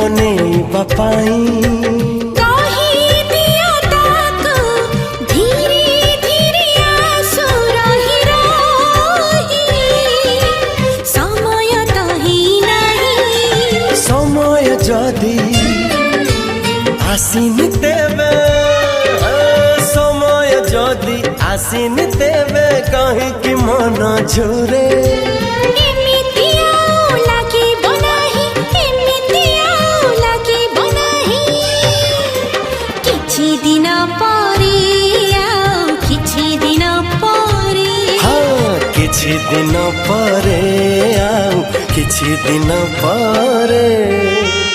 बनेଇବା ପାଇଁ जदि आसिनी तेबे समय जदि आसिनी तेबे कहीं कि मन झुरे किछि दिन परे आउ किछि दिन परे